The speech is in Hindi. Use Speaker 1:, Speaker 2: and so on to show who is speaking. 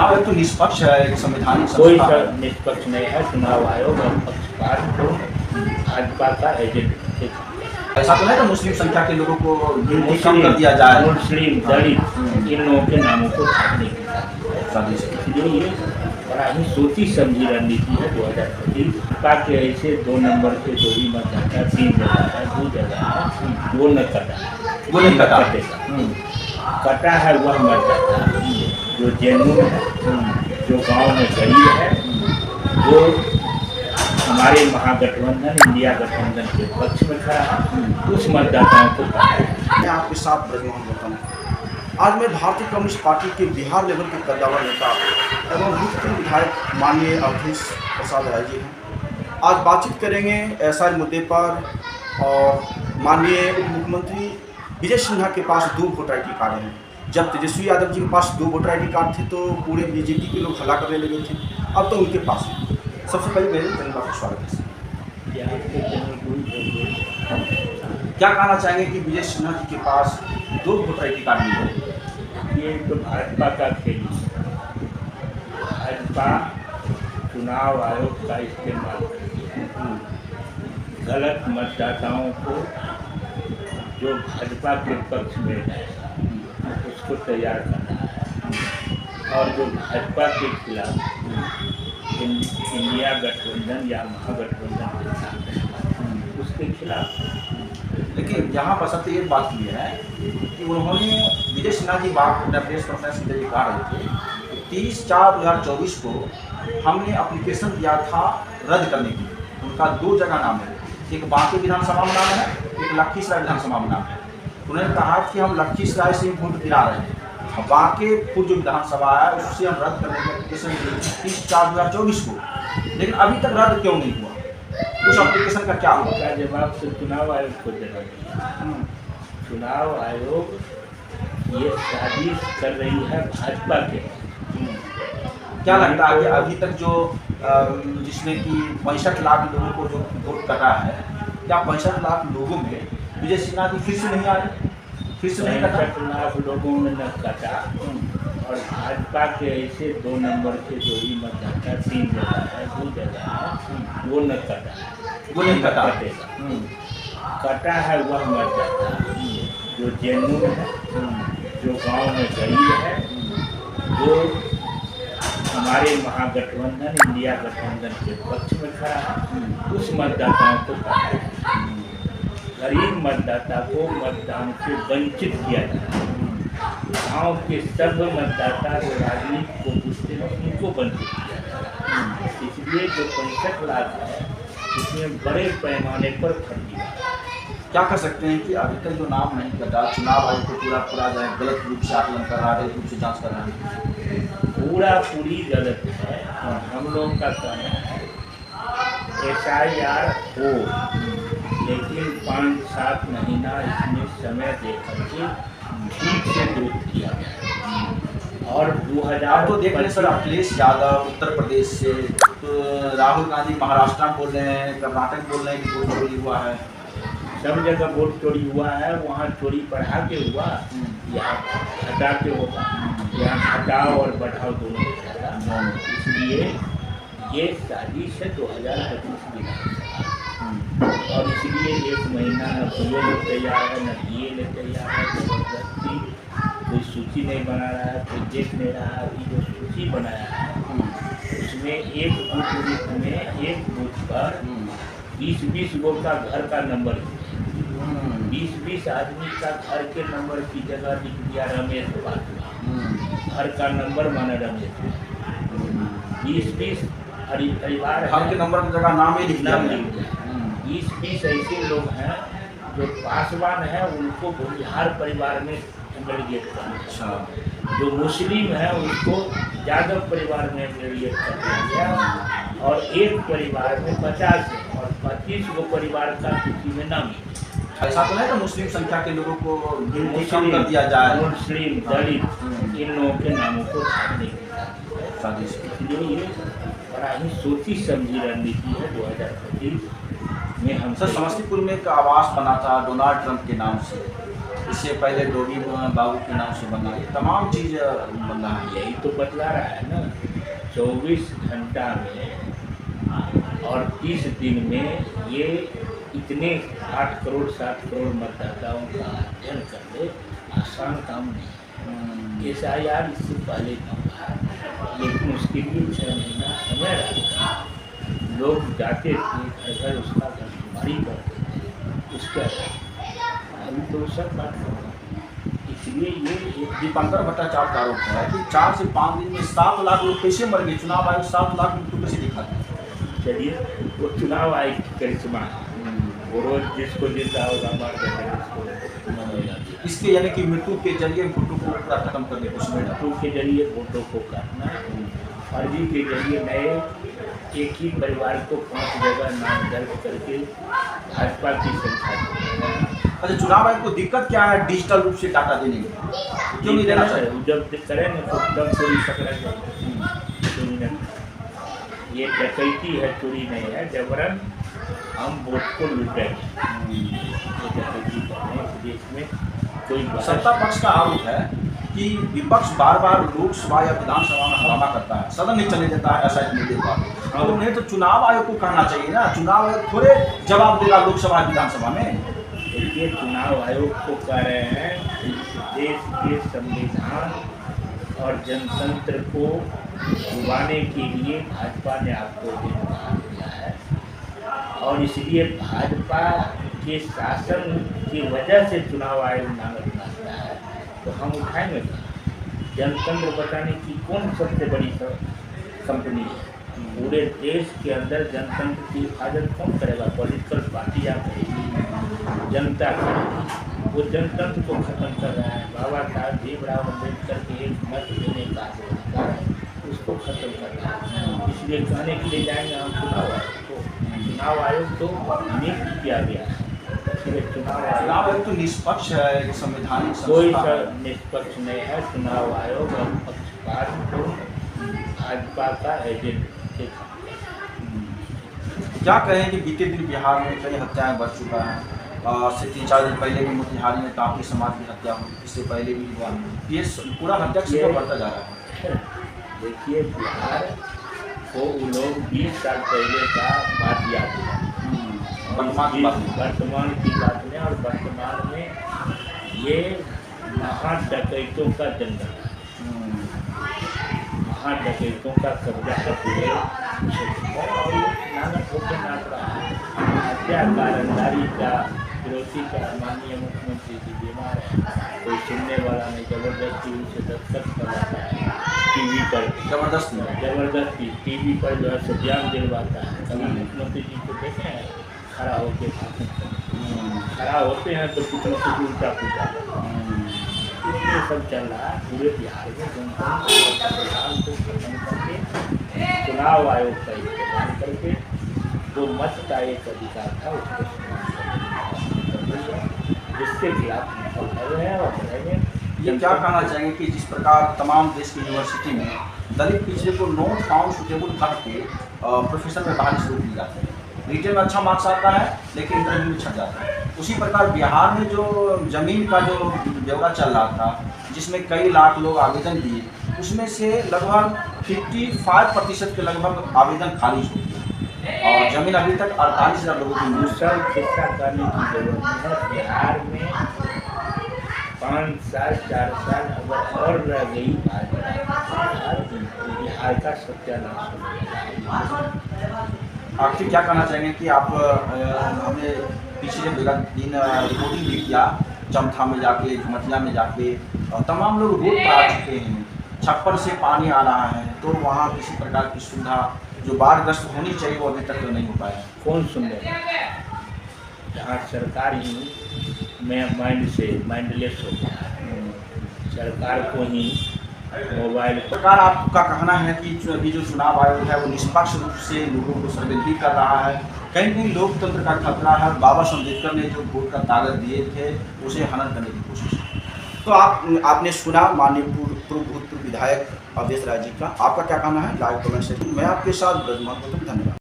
Speaker 1: चुनाव एक तो निष्पक्ष है, एक संवैधानिक
Speaker 2: कोई
Speaker 1: संस्था है।
Speaker 2: निष्पक्ष नहीं है। चुनाव आयोग और पक्षपात को भाजपा का एजेंट है।
Speaker 1: ऐसा तो नहीं कि मुस्लिम संख्या के लोगों को गिनती कम कर दिया जाए।
Speaker 2: मुस्लिम, दलित इन लोगों के नामों को छापने की साजिश है। इसलिए ये बड़ा ही सोची समझी रणनीति है। 2025 का के ऐसे 2 नंबर के जो भी मतदाता 3 जगह है, 2 जगह है, वो न कटा,
Speaker 1: वो नहीं कटा।
Speaker 2: कटेगा। कटा है वह मतदाता जो जेन्युइन है, जो गांव में गरीब है, जो हमारे महागठबंधन इंडिया गठबंधन के पक्ष में खड़ा है, उस मतदाताओं को कटा है।
Speaker 1: मैं आपके साथ ब्रजमोहन गौतम। आज मैं भारतीय कम्युनिस्ट पार्टी के बिहार लेवल के कद्दावर नेता एवं भूतपूर्व विधायक माननीय अवधेश प्रसाद राय जी हैं। आज बातचीत करेंगे एसआई मुद्दे पर। और माननीय उप मुख्यमंत्री विजय सिन्हा के पास 2 वोटर ID कार्ड हैं। जब तेजस्वी यादव जी के पास 2 वोटर ID कार्ड थे तो पूरे बीजेपी के लोग हल्ला करने लगे थे। अब तो उनके पास है। सबसे पहले मेरे चैनल का स्वागत है। क्या कहना चाहेंगे कि विजय सिन्हा जी के पास 2 वोटर ID कार्ड मिले हैं?
Speaker 2: ये तो भाजपा का खेल है। भाजपा चुनाव आयोग का इस्तेमाल करके गलत मतदाताओं को जो भाजपा के पक्ष में है उसको तैयार करना है, और जो भाजपा के खिलाफ इंडिया गठबंधन या महागठबंधन के साथ उसके खिलाफ।
Speaker 1: लेकिन यहाँ पर सबसे एक बात ये है कि उन्होंने विजय सिन्हा जी बात प्रेस कॉन्फ्रेंस के जरिए कहा रहे थे 30/4/2024 को हमने एप्लीकेशन दिया था रद्द करने के लिए। उनका 2 जगह नाम है, एक बांके विधानसभा में नाम है, एक लखीसराय विधानसभा में नाम है। उन्होंने कहा कि हम लखीसराय से वोट गिरा रहे हैं, बांके जो विधानसभा है उससे हम रद्द करने की एप्लीकेशन दी 30/4/2024 को। लेकिन अभी तक रद्द क्यों नहीं हुआ? उस एप्लीकेशन का क्या हुआ?
Speaker 2: का जवाब तो चुनाव आयोग को देना चाहिए। चुनाव आयोग ये साजिश कर रही है भाजपा के।
Speaker 1: क्या लगता है कि अभी तक जो जिसमें कि 65 लाख लोगों को जो वोट कटा है, क्या 65 लाख लोगों में विजय सिन्हा जी फिर से नहीं आए? फिर से नहीं कटा?
Speaker 2: 65 लाख लोगों में न कटा, और भाजपा के ऐसे 2 नंबर के जो भी मतदाता 3 जगह है, 2 जगह है, वो न कटा,
Speaker 1: वो नहीं कटा।
Speaker 2: कटेगा। कटा है वह मतदाता जो जेन्युइन है, जो गांव में गरीब है, जो हमारे महागठबंधन इंडिया गठबंधन के पक्ष में खड़ा है, उस मतदाताओं को कटा है। गरीब मतदाता को मतदान से वंचित किया जाता है। गाँव के सब मतदाता जो राजनीति को पूछते हैं उनको वंचित किया जाता है। इसलिए जो 65 लाख है उसमें बड़े पैमाने पर फर्जी है।
Speaker 1: क्या कर सकते हैं कि अभी तक जो नाम नहीं कटा, चुनाव आयोग को पूरा गलत रूप से आकलन कर रहा है, गलत रूप से जाँच कर रहा है?
Speaker 2: पूरी गलत है। हम लोगों का कहना है SIR हो, लेकिन 5-7 महीना इसमें समय देकर के ठीक से दुरुस्त किया गया। और 2000
Speaker 1: तो देख रहे सर, अखिलेश यादव उत्तर प्रदेश से, तो राहुल गांधी महाराष्ट्र में बोल रहे हैं, कर्नाटक बोल रहे हैं कि वोट चोरी हुआ है।
Speaker 2: सब जगह वोट चोरी हुआ है। वहाँ चोरी बढ़ा के हुआ, यहाँ घटा के होगा। यहाँ घटाओ और बढ़ाओ दोनों होगा। इसलिए ये साजिश है 2025 विधानसभा, और इसलिए 1 महीना न पीए लोग तैयार है, न दिए लोग तैयार है। जबरदस्ती कोई सूची नहीं बना रहा है, कोई देख नहीं रहा है। जो सूची बनाया है उसमें एक बूथ पर 20-20 गो का घर का नंबर, 20-20 आदमी का घर के नंबर की जगह लिख दिया रमेश पात्रा। घर का नंबर माना रमेश, 20-20 परिवार
Speaker 1: घर के नंबर की जगह नाम ही लिख दिया।
Speaker 2: 20-20 ऐसे लोग हैं जो पासवान है, उनको बिहार परिवार में डेलीगेट करना।
Speaker 1: अच्छा।
Speaker 2: जो मुस्लिम है उसको यादव परिवार में डेलीगेट कर दिया गया, और एक परिवार में 50 और 25 गो परिवार का किसी में नाम।
Speaker 1: ऐसा तो नहीं कि मुस्लिम संख्या के लोगों को गिनती कम कर दिया जाए।
Speaker 2: मुस्लिम, दलित इन लोगों के नामों को छापने की
Speaker 1: साजिश।
Speaker 2: इसलिए ये बड़ा ही सोची समझी रणनीति है। 2025 में हम
Speaker 1: सर समस्तीपुर में एक आवास बना था डोनाल्ड ट्रंप के नाम से, इससे पहले डोगी बाबू के नाम से बना, ये तमाम चीज़ बन रहा है।
Speaker 2: यही तो बतला रहा है ना, 24 घंटा में और 30 दिन में ये इतने 8 करोड़ 7 करोड़ मतदाताओं का अध्ययन कर ले, आसान काम नहीं है। SIR इससे पहले काम था, लेकिन उसके लिए 6 महीना समय लगता। लोग जाते थे घर उसका बीमारी करते थे, उसका अभी तो सब बात होगा। इसलिए ये
Speaker 1: दीपांकर भट्टाचार्य का आरोप है कि 4 से 5 दिन में 7 लाख लोग कैसे मर गए, चुनाव आयोग 7 लाख लोग कैसे दिखाते हैं।
Speaker 2: चलिए, वो चुनाव आयोग की करिश्मा है, वो रोज जिसको जिंदा होगा मार देते हैं उसको।
Speaker 1: इसके यानी कि मृत्यु के जरिए वोटों को पूरा खत्म करने की कोशिश में
Speaker 2: मृत्यु के जरिए वोटों को काटना, फर्जी के जरिए नए एक ही परिवार को 5 जगह नाम दर्ज करके भाजपा की संख्या।
Speaker 1: अच्छा, चुनाव आयोग को दिक्कत क्या है डिजिटल रूप से डाटा देने में, क्यों नहीं देना चाहिए?
Speaker 2: जब करेंगे तो तब चोरी पकड़ा जाएगा। चोरी नहीं, ये डकैती है, चोरी नहीं है। जबरन हम वोट को लुटेंगे, ये डकैती करने हैं। देश में कोई
Speaker 1: सत्ता पक्ष का आरोप है कि विपक्ष बार बार लोकसभा या विधानसभा में हंगामा करता है, सदन नहीं चलने देता है, ऐसा मिलने का। तो उन्हें तो चुनाव आयोग को कहना चाहिए ना, चुनाव आयोग थोड़े जवाब देगा लोकसभा विधानसभा में।
Speaker 2: ये चुनाव आयोग को कह रहे हैं कि देश के संविधान और जनतंत्र को डुबाने के लिए भाजपा ने आपको इस्तेमाल किया है, और इसलिए भाजपा के शासन की वजह से चुनाव आयोग नागरिक मानता है। तो हम उठाएंगे जनतंत्र बचाने की कौन सबसे बड़ी कंपनी है? पूरे देश के अंदर जनतंत्र की हिफाजत कौन करेगा? पॉलिटिकल पार्टियाँ करेगी, जनता करेगी। वो जनतंत्र को खत्म कर रहा है। बाबा साहब भीमराव अम्बेडकर के एक मत देने का अधिकार है, उसको खत्म कर रहा है। इसलिए कहने के लिए जाएंगे हम चुनाव आयोग को। चुनाव आयोग तो नियुक्त किया गया है, इसलिए चुनाव
Speaker 1: आयोग तो निष्पक्ष है, एक संवैधानिक
Speaker 2: कोई
Speaker 1: संस्था है।
Speaker 2: निष्पक्ष नहीं है। चुनाव आयोग और पक्षपात को भाजपा का एजेंट।
Speaker 1: क्या कहें कि बीते दिन बिहार में कई हत्याएं बढ़ चुका है, से 3-4 दिन पहले भी मोतिहारी में टाँकी समाज की हत्या हुई, इससे पहले भी हुआ। ये पूरा हत्या का बढ़ता जा रहा है।
Speaker 2: देखिए, बिहार को वो लोग 20 साल पहले का बात याद है, वर्तमान की बात में। और वर्तमान में ये महाडकैतों का जंगल है, महाडकैतों का कब्जा है पूरे क्षेत्र और नागरिक होकर नाच रहा है। हत्या का, रंगदारी का, विरोधी का। माननीय मुख्यमंत्री जी बीमार है, कोई सुनने वाला नहीं, जबरदस्ती उनसे दस्तखत करवाता है टीवी पर, जबरदस्ती टीवी पर जो है सज्जान दिलवाता है। कभी मुख्यमंत्री जी को देखे हैं खड़ा होकर भाषण, खड़ा होते हैं तो कुछ न कुछ उल्टा पूछा, ये सब चल रहा है पूरे बिहार में। संविधान को खत्म करके चुनाव आयोग का इस्तेमाल करके जो मत का एक अधिकार था उसको जिसके खिलाफ लड़ रहे हैं और लड़ेंगे।
Speaker 1: ये क्या कहना चाहेंगे कि जिस प्रकार तमाम देश की यूनिवर्सिटी में दलित पिछड़े को नॉट फाउंड सुटेबल कह के प्रोफेसर में बहाली से रोक दी जाती है, रिटर्न में अच्छा मार्क्स आता है लेकिन इंटरव्यू में छट जाता है। उसी प्रकार बिहार में जो जमीन का जो ब्यौरा चल रहा था, जिसमें कई लाख लोग आवेदन दिए, उसमें से लगभग 55% के लगभग आवेदन खारिज हो गए और जमीन अभी तक 48,000 लोगों की
Speaker 2: दूसरा किस्सा करने की जरूरत है। बिहार में 5 साल 4 साल अगर और रह गई बिहार का सत्यानाश हो।
Speaker 1: आखिर क्या कहना चाहेंगे कि आप हमने पिछले दिन रिपोर्टिंग भी किया, चमथा में जाके, झमटिया में जाके, तमाम लोग रोड पर आ चुके हैं, छप्पर से पानी आ रहा है, तो वहाँ किसी प्रकार की सुविधा जो बाढ़ग्रस्त होनी चाहिए वो अभी तक तो नहीं हो पाया।
Speaker 2: कौन सुन रहे? जहाँ सरकार ही माइंडलेस हो गया है, सरकार को ही मोबाइल।
Speaker 1: सरकार आपका कहना है कि अभी जो चुनाव आयोग है वो निष्पक्ष रूप से लोगों को सर्वेक्षण कर रहा है, कहीं कहीं लोकतंत्र का खतरा है। बाबा साहब अम्बेडकर ने जो वोट का ताकत दिए थे उसे हनन करने की कोशिश की। तो आपने सुना माननीय भूतपूर्व विधायक अवधेश राय जी का, आपका क्या कहना है? लाइव कमेंट सेक्शन में आपके साथ ब्रजमोहन। धन्यवाद।